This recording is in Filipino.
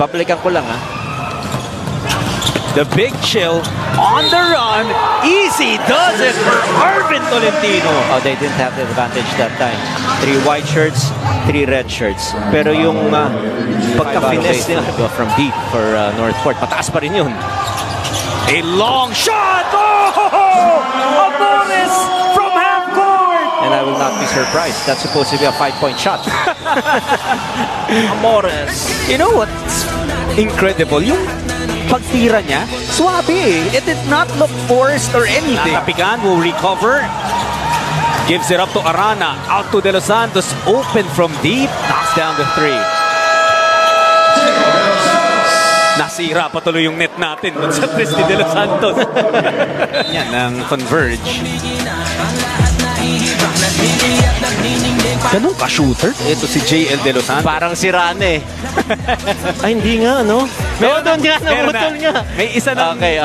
Babalikan ko lang, ha. The big chill on the run. Easy does it for Arvin Tolentino. Oh, they didn't have the advantage that time. 3 white shirts, 3 red shirts. Pero yung pagka-finesse nila from deep for Northport, mataas pa rin yun. A long shot! Oh! Amores from half court! And I will not be surprised. That's supposed to be a 5-point shot. Amores. You know what's incredible? Yung pagtira niya, swabe eh. It did not look forced or anything. Natapikan will recover. Gives it up to Arana. Out to De Los Santos. Open from deep. Knocks down the 3. Nasira pa tuloy yung net natin dun sa Tristy De Los Santos. Yan ang Converge. Ganun ka-shooter? Ito si JL De Los Santos. Parang si Rane. Ay, hindi nga, no? Meron nga, naputol nga. May isa na. Okay.